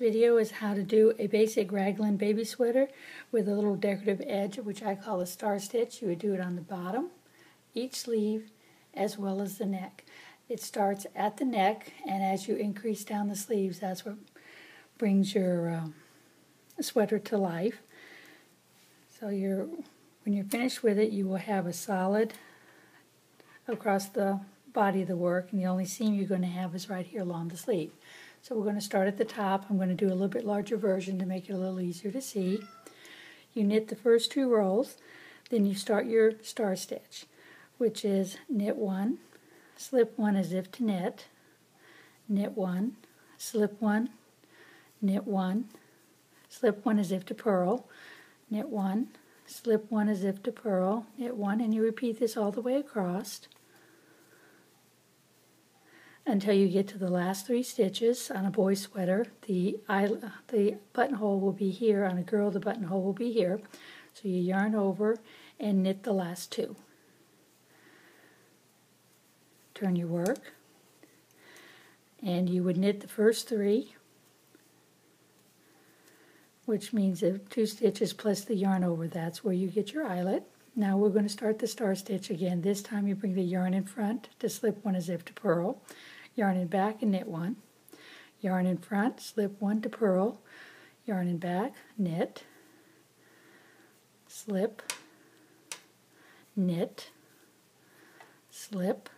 Video is how to do a basic raglan baby sweater with a little decorative edge, which I call a star stitch. You would do it on the bottom, each sleeve, as well as the neck. It starts at the neck, and as you increase down the sleeves, that's what brings your sweater to life. So when you're finished with it, you will have a solid across the body of the work, and the only seam you're going to have is right here along the sleeve. So we're going to start at the top. I'm going to do a little bit larger version to make it a little easier to see. You knit the first 2 rows, then you start your star stitch, which is knit 1, slip 1 as if to knit, knit 1, slip 1, knit 1, slip 1 as if to purl, knit 1, slip 1 as if to purl, knit 1, and you repeat this all the way across until you get to the last 3 stitches. On a boy sweater, the buttonhole will be here. On a girl, the buttonhole will be here. So you yarn over and knit the last 2. Turn your work, and you would knit the first 3, which means 2 stitches plus the yarn over. That's where you get your eyelet. Now we're going to start the star stitch again. This time you bring the yarn in front to slip 1 as if to purl, yarn in back and knit 1, yarn in front, slip 1 to purl, yarn in back, knit, slip, knit, slip,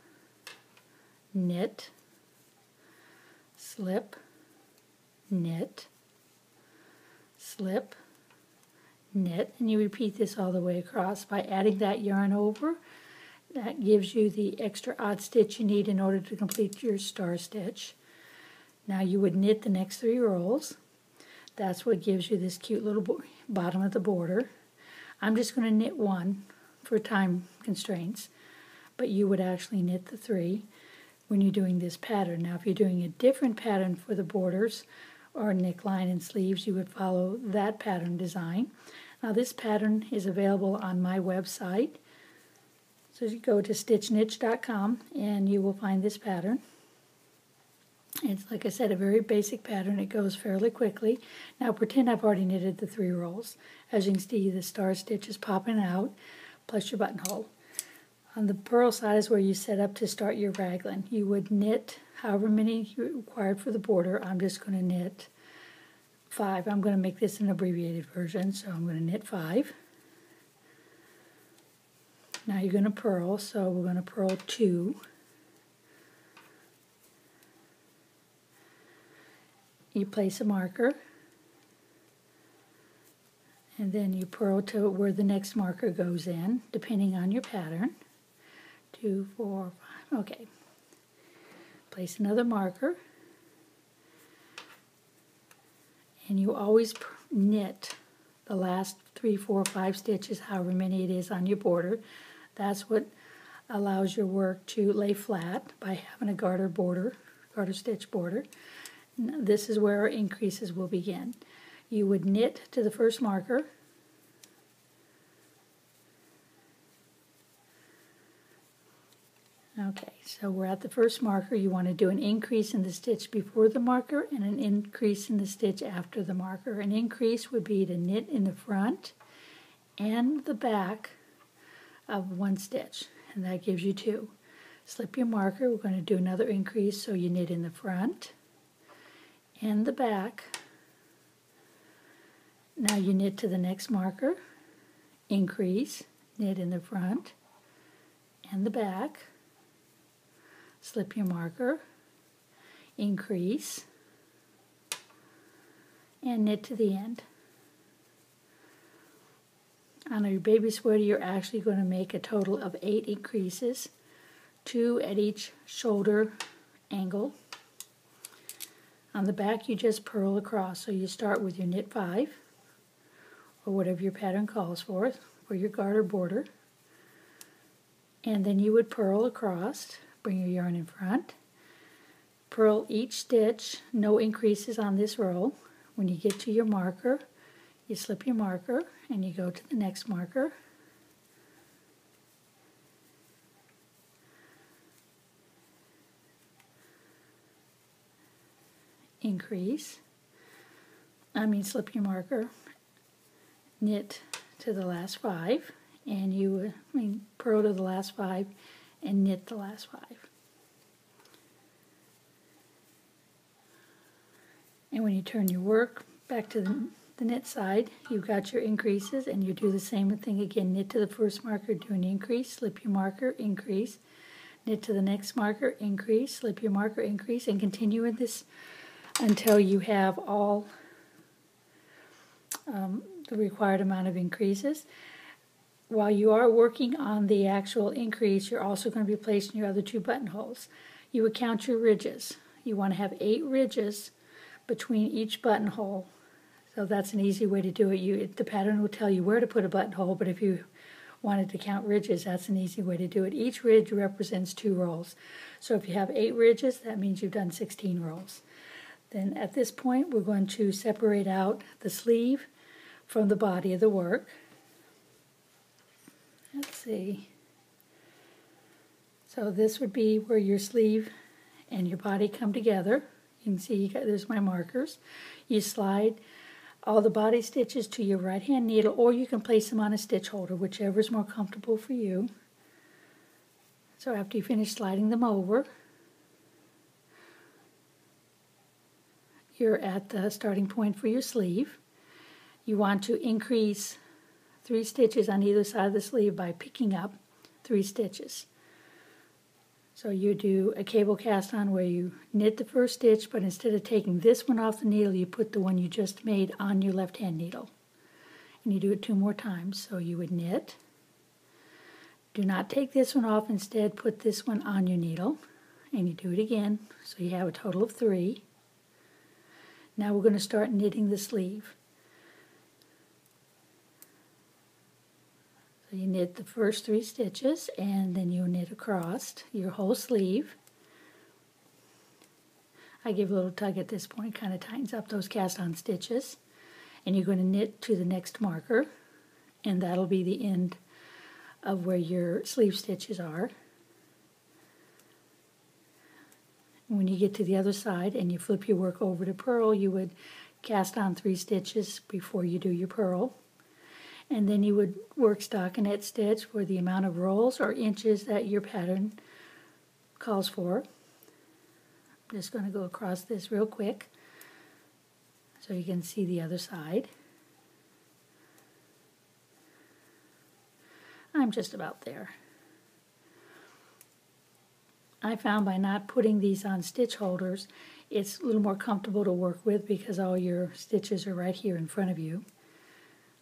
knit, slip, knit, slip, knit, and you repeat this all the way across. By adding that yarn over, that gives you the extra odd stitch you need in order to complete your star stitch. Now you would knit the next 3 rows. That's what gives you this cute little bottom of the border. I'm just going to knit 1 for time constraints, but you would actually knit the 3 when you're doing this pattern. Now if you're doing a different pattern for the borders or neckline and sleeves, you would follow that pattern design. Now this pattern is available on my website. So you go to stitchniche.com and you will find this pattern. It's, like I said, a very basic pattern. It goes fairly quickly. Now pretend I've already knitted the 3 rows. As you can see, the star stitch is popping out, plus your buttonhole. On the purl side is where you set up to start your raglan. You would knit however many you required for the border. I'm just going to knit 5. I'm going to make this an abbreviated version, so I'm going to knit 5. Now you're going to purl, so we're going to purl 2. You place a marker, and then you purl to where the next marker goes in, depending on your pattern. 2, 4, 5, okay. Place another marker, and you always knit the last 3, 4, 5 stitches, however many it is on your border. That's what allows your work to lay flat by having a garter stitch border. This is where our increases will begin. You would knit to the first marker, okay, so we're at the first marker. You want to do an increase in the stitch before the marker and an increase in the stitch after the marker. An increase would be to knit in the front and the back of 1 stitch, and that gives you 2. Slip your marker. We're going to do another increase, so you knit in the front and the back. Now you knit to the next marker, increase, knit in the front and the back, slip your marker, increase, and knit to the end. On your baby sweater, you're actually going to make a total of 8 increases, 2 at each shoulder angle. On the back, you just purl across. So you start with your knit 5, or whatever your pattern calls for your garter border. And then you would purl across, bring your yarn in front, purl each stitch, no increases on this row. When you get to your marker, you slip your marker and you go to the next marker, increase, slip your marker, knit to the last 5, and you purl to the last 5 and knit the last 5. And when you turn your work back to the knit side, you've got your increases, and you do the same thing again. Knit to the first marker, do an increase, slip your marker, increase, knit to the next marker, increase, slip your marker, increase, and continue with this until you have all the required amount of increases. While you are working on the actual increase, you're also going to be placing your other 2 buttonholes. You would count your ridges. You want to have 8 ridges between each buttonhole. So that's an easy way to do it. The pattern will tell you where to put a buttonhole, but if you wanted to count ridges, that's an easy way to do it. Each ridge represents 2 rows. So if you have 8 ridges, that means you've done 16 rows. Then at this point, we're going to separate out the sleeve from the body of the work. Let's see. So this would be where your sleeve and your body come together. You can see there's my markers. You slide all the body stitches to your right hand needle, or you can place them on a stitch holder, whichever is more comfortable for you. So after you finish sliding them over, you're at the starting point for your sleeve. You want to increase 3 stitches on either side of the sleeve by picking up 3 stitches. So you do a cable cast on where you knit the first stitch, but instead of taking this one off the needle, you put the one you just made on your left hand needle. And you do it 2 more times. So you would knit. Do not take this one off, instead put this one on your needle. And you do it again, so you have a total of 3. Now we're going to start knitting the sleeve. So you knit the first 3 stitches, and then you knit across your whole sleeve. I give a little tug at this point, kind of tightens up those cast-on stitches. And you're going to knit to the next marker, and that'll be the end of where your sleeve stitches are. And when you get to the other side and you flip your work over to purl, you would cast on 3 stitches before you do your purl. And then you would work stockinette stitch for the amount of rolls or inches that your pattern calls for. I'm just going to go across this real quick so you can see the other side. I'm just about there. I found by not putting these on stitch holders, it's a little more comfortable to work with because all your stitches are right here in front of you.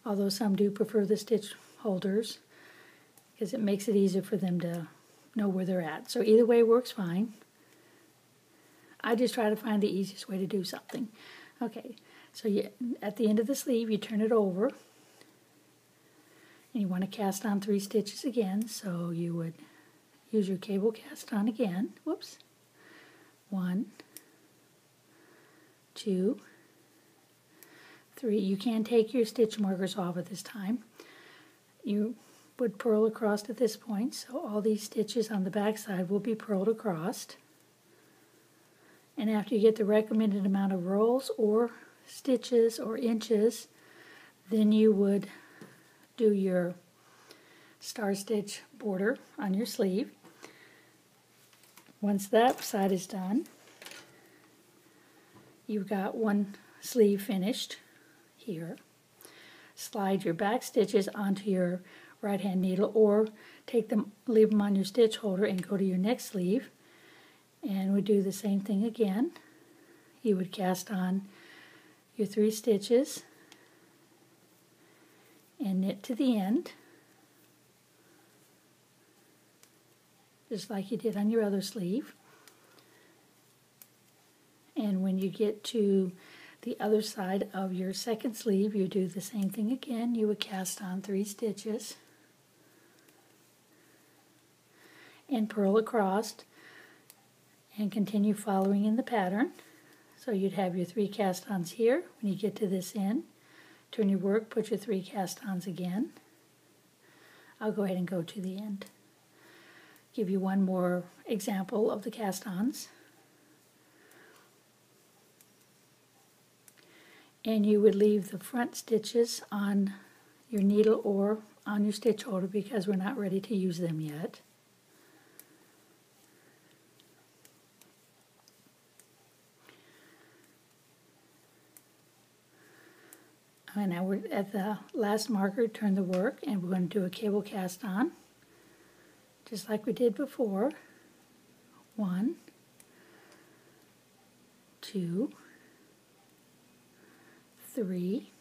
Although some do prefer the stitch holders because it makes it easier for them to know where they're at. So either way works fine. I just try to find the easiest way to do something. Okay, so at the end of the sleeve, you turn it over. And you want to cast on 3 stitches again, so you would use your cable cast on again. Whoops. 1, 2, 3. You can take your stitch markers off at this time. You would purl across at this point, so all these stitches on the back side will be purled across. And after you get the recommended amount of rolls or stitches or inches, then you would do your star stitch border on your sleeve. Once that side is done, you've got one sleeve finished here. Slide your back stitches onto your right hand needle, or leave them on your stitch holder and go to your next sleeve, and we do the same thing again. You would cast on your 3 stitches and knit to the end, just like you did on your other sleeve. And when you get to the other side of your second sleeve, you do the same thing again. You would cast on 3 stitches and purl across and continue following in the pattern. So you'd have your 3 cast-ons here. When you get to this end, turn your work, put your 3 cast-ons again. I'll go ahead and go to the end. Give you one more example of the cast-ons. and you would leave the front stitches on your needle or on your stitch holder because we're not ready to use them yet. And now we're at the last marker, turn the work, and we're going to do a cable cast on, just like we did before. 1, 2, 3.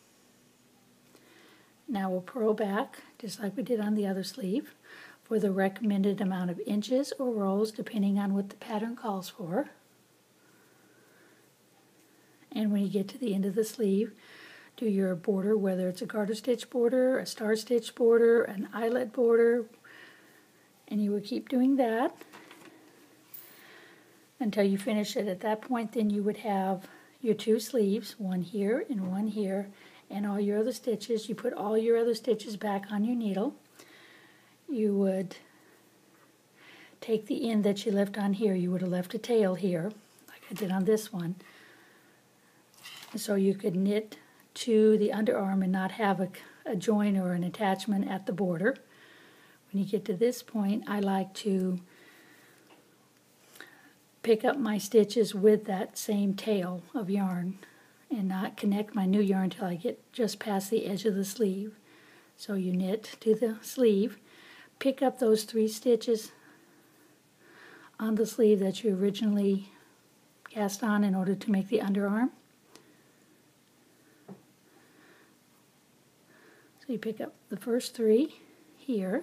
Now we'll purl back, just like we did on the other sleeve, for the recommended amount of inches or rolls, depending on what the pattern calls for. And when you get to the end of the sleeve, do your border, whether it's a garter stitch border, a star stitch border, an eyelet border, and you would keep doing that until you finish it. At that point, then you would have your 2 sleeves, one here and one here, and all your other stitches. You put all your other stitches back on your needle. You would take the end that you left on here. You would have left a tail here, like I did on this one, so you could knit to the underarm and not have a join or an attachment at the border. When you get to this point, I like to pick up my stitches with that same tail of yarn and not connect my new yarn until I get just past the edge of the sleeve. So you knit to the sleeve, pick up those 3 stitches on the sleeve that you originally cast on in order to make the underarm. So you pick up the first 3 here,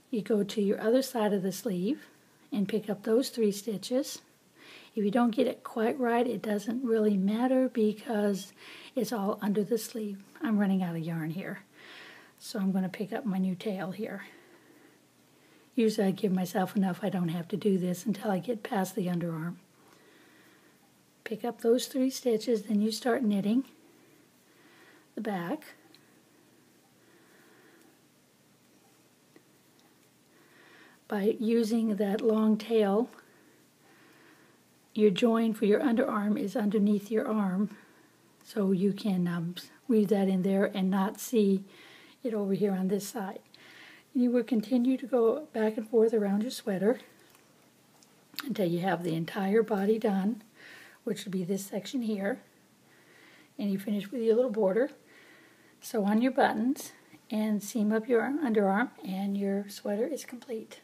you go to your other side of the sleeve and pick up those 3 stitches. If you don't get it quite right, it doesn't really matter because it's all under the sleeve. I'm running out of yarn here, so I'm going to pick up my new tail here. Usually I give myself enough, I don't have to do this until I get past the underarm. Pick up those 3 stitches, then you start knitting the back. By using that long tail, your join for your underarm is underneath your arm, so you can weave that in there and not see it over here on this side. You will continue to go back and forth around your sweater until you have the entire body done, which will be this section here, and you finish with your little border. Sew on your buttons and seam up your underarm, and your sweater is complete.